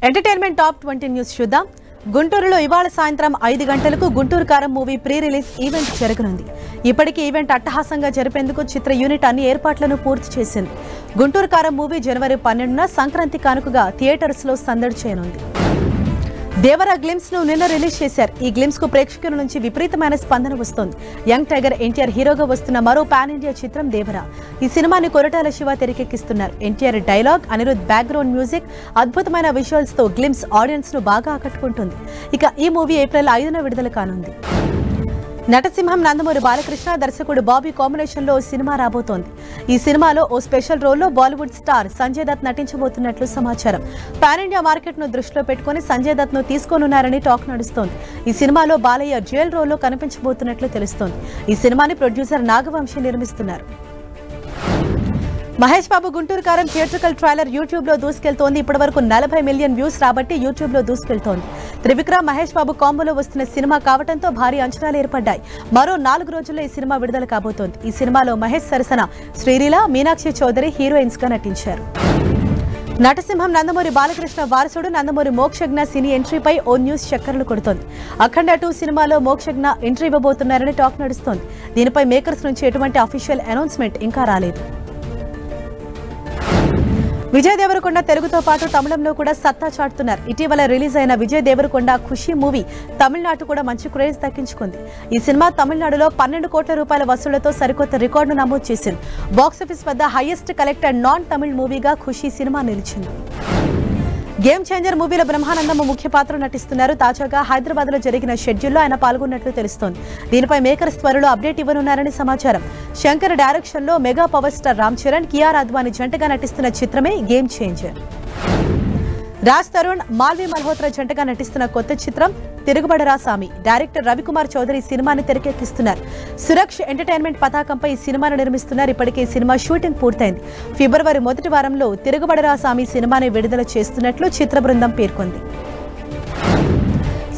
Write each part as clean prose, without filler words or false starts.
Entertainment top 20 news చూద్దాం. గుంటూరులో ఇవాళ సాయంత్రం 5 గంటలకు గుంటూరు కారం మూవీ ప్రీ రిలీజ్ ఈవెంట్ జరగనుంది. ఇప్పటికే ఈవెంట్ అట్టహాసంగా జరిపేందుకు చిత్ర యూనిట్ అన్ని ఏర్పాట్లను పూర్తి చేసింది. గుంటూరు కారం మూవీ జనవరి 12న సంక్రాంతి కానుకగా థియేటర్స్ లో సందడి చేయనుంది. దేవరా గ్లిమ్స్ ను నిన్న రిలీజ్ చేశారు. ఈ గ్లిమ్స్ కు ప్రేక్షకుల నుంచి విపరీతమైన స్పందన వస్తోంది. యంగ్ టైగర్ ఎన్టీఆర్ హీరోగా వస్తున్న మరో పాన్ ఇండియా చిత్రం దేవరా. ఈ సినిమాని కొరటాల శివ తెరకెక్కిస్తున్నారు. NTR dialogue, Anirudh background music, అద్భుతమైన విజువల్స్ తో గ్లిమ్స్ ఆడియన్స్ ను బాగా ఆకట్టుకుంటుంది. ఇక ఈ మూవీ ఏప్రిల్ 5న విడుదల కానుంది. నటసింహం నందమూరి బాలకృష్ణ దర్శకుడు బాబీ కాంబినేషన్ లో సినిమా రాబోతోంది. ఈ సినిమాలో ఓ స్పెషల్ రోల్లో బాలీవుడ్ స్టార్ సంజయ్ దత్ నటించబోతున్నట్లు సమాచారం. పాన్ ఇండియా మార్కెట్ ను దృష్టిలో పెట్టుకుని సంజయ్ దత్ ను తీసుకోనున్నారని టాక్ నడుస్తోంది. ఈ సినిమాలో బాలయ్య డ్యూయల్ రోల్లో కనిపించబోతున్నట్లు తెలుస్తోంది. ఈ సినిమాని ప్రొడ్యూసర్ నాగవంశీ నిర్మిస్తున్నారు. మహేష్ బాబు గుంటూరు కారం థియేట్రికల్ ట్రైలర్ యూట్యూబ్ లో దూసుకెళ్తోంది. ఇప్పటివరకు 40 మిలియన్ వ్యూస్ రాబట్టి యూట్యూబ్ లో దూసుకెళ్తోంది. త్రివిక్రమ్ మహేష్ బాబు కాంబోలో వస్తున్న సినిమా కావడంతో భారీ అంచనాలు ఏర్పడ్డాయి. మరో 4 రోజుల్లో ఈ సినిమా విడుదల కాబోతోంది. ఈ సినిమాలో మహేష్ సరసన శ్రీలీల, మీనాక్షి చౌదరి హీరోయిన్స్ గా నటించారు. నటసింహం నందమూరి బాలకృష్ణ వారసుడు నందమూరి మోక్షజ్ఞ సినీ ఎంట్రీపై ఓ న్యూస్ చక్కర్లు కొడుతోంది. అఖండ 2 సినిమాలో మోక్షజ్ఞ ఎంట్రీ ఇవ్వబోతున్నారని టాక్ నడుస్తోంది. దీనిపై మేకర్స్ నుంచి ఎటువంటి అఫీషియల్ అనౌన్స్మెంట్ ఇంకా రాలేదు. విజయ్ దేవరకొండ తెలుగుతో పాటు తమిళంలో కూడా సత్తా చాటుతున్నారు. ఇటీవల రిలీజ్ అయిన విజయ్ దేవరకొండ ఖుషి మూవీ తమిళనాడు కూడా మంచి క్రేజ్ దక్కించుకుంది. ఈ సినిమా తమిళనాడులో 12 కోట్ల రూపాయల వసూళ్లతో సరికొత్త రికార్డును నమోదు చేసింది. బాక్సాఫీస్ వద్ద హైయెస్ట్ కలెక్టెడ్ నాన్ తమిళ్ మూవీగా ఖుషి సినిమా నిలిచింది. గేమ్ చేంజర్ మూవీలో బ్రహ్మానందం ముఖ్య పాత్ర నటిస్తున్నారు. తాజాగా హైదరాబాద్ లో జరిగిన షెడ్యూల్లో ఆయన పాల్గొన్నట్లు తెలుస్తోంది. దీనిపై మేకర్స్ త్వరలో అప్డేట్ ఇవ్వనున్నారని సమాచారం. శంకర్ డైరెక్షన్ లో mega power star Ram Charan, Kiara Advani జంటగా నటిస్తున్న చిత్రమే గేమ్ చేంజర్. రాజ్ తరుణ్, మాల్వి మల్హోత్రా జంటగా నటిస్తున్న కొత్త చిత్రం తిరుగుబడరా సామి. డైరెక్టర్ రవికుమార్ చౌదరి సినిమాని తెరకెక్కిస్తున్నారు. సురక్ష్ ఎంటర్టైన్మెంట్ పతాకంపై ఈ సినిమాను నిర్మిస్తున్నారు. ఇప్పటికే ఈ సినిమా షూటింగ్ పూర్తయింది. ఫిబ్రవరి మొదటి వారంలో తిరుగుబడరా సామి సినిమాని విడుదల చేస్తున్నట్లు చిత్ర బృందం పేర్కొంది.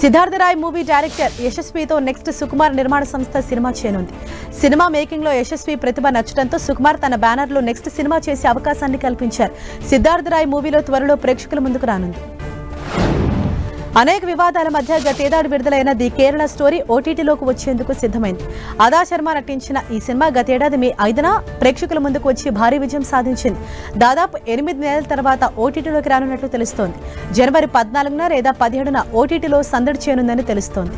సిద్ధార్థ రాయ్ మూవీ డైరెక్టర్ యశస్వితో నెక్స్ట్ సుకుమార్ నిర్మాణ సంస్థ సినిమా చేయనుంది. సినిమా మేకింగ్ లో యశస్వి ప్రతిభ నచ్చడంతో సుకుమార్ తన బ్యానర్ లో నెక్స్ట్ సినిమా చేసే అవకాశాన్ని కల్పించారు. సిద్ధార్థ రాయ్ మూవీలో త్వరలో ప్రేక్షకుల ముందుకు రానుంది. అనేక వివాదాల మధ్య గతేడాది విడుదలైన ది కేరళ స్టోరీ ఓటీటీలోకి వచ్చేందుకు సిద్ధమైంది. అదా శర్మ నటించిన ఈ సినిమా గతేడాది మే 5న ప్రేక్షకుల ముందుకు వచ్చి భారీ విజయం సాధించింది. దాదాపు 8 నెలల తర్వాత ఓటీటీలోకి రానున్నట్లు తెలుస్తోంది. జనవరి 14న లేదా 17న ఓటీటీలో సందడి చేయనుందని తెలుస్తోంది.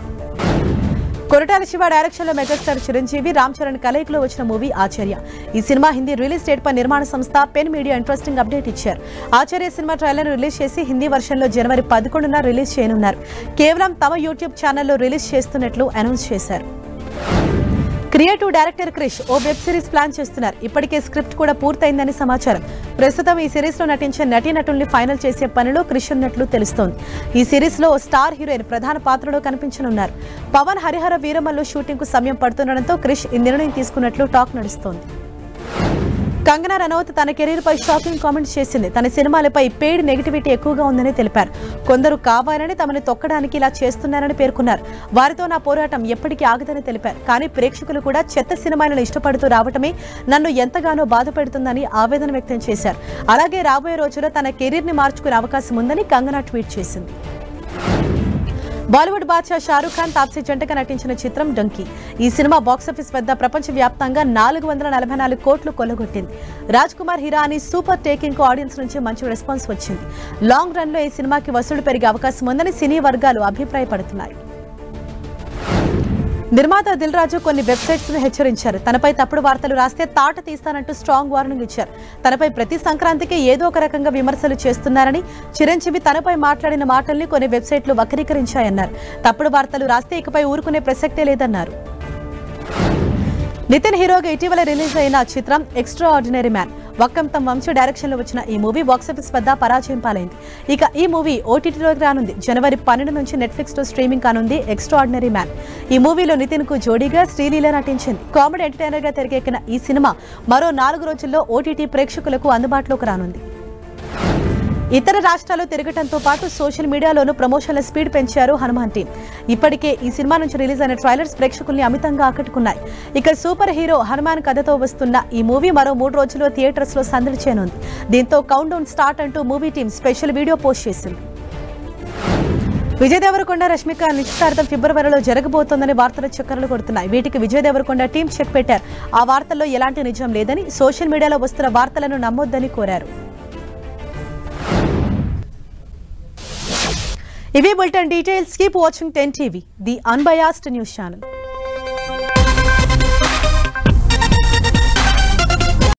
కొరటాల శివ డైరెక్షన్ లో మెగాస్టార్ చిరంజీవి, రామ్ చరణ్ కలయికలో వచ్చిన మూవీ ఆచార్య. ఈ సినిమా హిందీ రిలీజ్ డేట్ పై నిర్మాణ సంస్థ పెన్ మీడియా ఇంట్రెస్టింగ్ అప్డేట్ ఇచ్చారు. ఆచార్య సినిమా ట్రైలర్ రిలీజ్ చేసి హిందీ వర్షన్ లో జనవరి 11న రిలీజ్ చేయనున్నారు. కేవలం తమ యూట్యూబ్ ఛానల్లో రిలీజ్ చేస్తున్నట్లు అనౌన్స్ చేశారు. క్రియేటివ్ డైరెక్టర్ క్రిష్ ఓ వెబ్ సిరీస్ ప్లాన్ చేస్తున్నారు. ఇప్పటికే స్క్రిప్ట్ కూడా పూర్తయిందని సమాచారం. ప్రస్తుతం ఈ సిరీస్ లో నటించే నటీనటుల్ని ఫైనల్ చేసే పనిలో క్రిష్ ఉన్నట్లు తెలుస్తోంది. ఈ సిరీస్ లో ఓ స్టార్ హీరోయిన్ ప్రధాన పాత్రలో కనిపించనున్నారు. పవన్ హరిహర వీరమల్లు షూటింగ్ కు సమయం పడుతుండటంతో క్రిష్ ఈ నిర్ణయం తీసుకున్నట్లు టాక్ నడుస్తోంది. కంగనా రనౌత్ తన కెరీర్ పై షాకింగ్ కామెంట్స్ చేసింది. తన సినిమాలపై పెయిడ్ నెగిటివిటీ ఎక్కువగా ఉందని తెలిపారు. కొందరు కావాలని తమని తొక్కడానికి ఇలా చేస్తున్నారని పేర్కొన్నారు. వారితో నా పోరాటం ఎప్పటికీ ఆగదని తెలిపారు. కానీ ప్రేక్షకులు కూడా చెత్త సినిమాలను ఇష్టపడుతూ రావటమే నన్ను ఎంతగానో బాధపెడుతుందని ఆవేదన వ్యక్తం చేశారు. అలాగే రాబోయే రోజుల్లో తన కెరీర్ ని మార్చుకునే అవకాశం ఉందని కంగనా ట్వీట్ చేసింది. బాలీవుడ్ బాద్షా షారూఖ్ ఖాన్, తాప్సీ జంటగా నటించిన చిత్రం డంకీ. ఈ సినిమా బాక్సాఫీస్ వద్ద ప్రపంచవ్యాప్తంగా 444 కోట్లు కొల్లగొట్టింది. రాజ్ కుమార్ హిరానీ సూపర్ టేకింగ్ కు ఆడియన్స్ నుంచి మంచి రెస్పాన్స్ వచ్చింది. లాంగ్ రన్ లో ఈ సినిమాకి వసూళ్లు పెరిగే అవకాశం ఉందని సినీ వర్గాలు అభిప్రాయపడుతున్నాయి. నిర్మాత దిల్ రాజు కొన్ని వెబ్సైట్స్ ను హెచ్చరించారు. తనపై తప్పుడు వార్తలు రాస్తే తాట తీస్తానంటూ స్ట్రాంగ్ వార్నింగ్ ఇచ్చారు. తనపై ప్రతి సంక్రాంతికి ఏదో ఒక రకంగా విమర్శలు చేస్తున్నారని, చిరంజీవి తనపై మాట్లాడిన మాటల్ని కొన్ని వెబ్సైట్లు వక్రీకరించాయన్నారు. తప్పుడు వార్తలు రాస్తే ఇకపై ఊరుకునే ప్రసక్తే లేదన్నారు. నితిన్ హీరోగా ఇటీవల రిలీజ్ అయిన చిత్రం Extra Ordinary Man. Vakkantham Vamsi direction లో వచ్చిన ఈ మూవీ బాక్సాఫీస్ వద్ద పరాజయం పాలైంది. ఇక ఈ మూవీ ఓటీటీలోకి రానుంది. జనవరి 12 నుంచి నెట్ఫ్లిక్స్ లో స్ట్రీమింగ్ కానుంది ఎక్స్ట్రా ఆర్డినరీ మ్యాన్. ఈ మూవీలో నితిన్ కు జోడీగా శ్రీలీల నటించింది. కామెడీ ఎంటర్టైనర్ గా తెరకెక్కిన ఈ సినిమా మరో 4 రోజుల్లో ఓటీటీ ప్రేక్షకులకు అందుబాటులోకి రానుంది. ఇతర రాష్ట్రాల్లో తిరగటంతో పాటు సోషల్ మీడియాలోనూ ప్రమోషన్ల స్పీడ్ పెంచారు హనుమాన్ టీం. ఇప్పటికే ఈ సినిమా నుంచి రిలీజ్ అయిన ట్రైలర్స్ ప్రేక్షకుల్ని అమితంగా ఆకట్టుకున్నాయి. ఇక సూపర్ హీరో హనుమాన్ కథతో వస్తున్న ఈ మూవీ మరో 3 రోజుల్లో థియేటర్స్ లో సందడి చేయనుంది. దీంతో కౌంట్ డౌన్ స్టార్ట్ అంటూ movie team special video post చేసింది. విజయ్ దేవరకొండ రష్మిక నిశ్చితార్థం ఫిబ్రవరిలో జరగబోతోందని వార్తలు చక్కర్లు కొడుతున్నాయి. వీటికి విజయ్ దేవరకొండ టీం చెక్ పెట్టారు. ఆ వార్తల్లో ఎలాంటి నిజం లేదని, సోషల్ మీడియాలో వస్తున్న వార్తలను నమ్మొద్దని కోరారు. ఇవి bulletin details. Keep watching 10 TV, the unbiased news channel.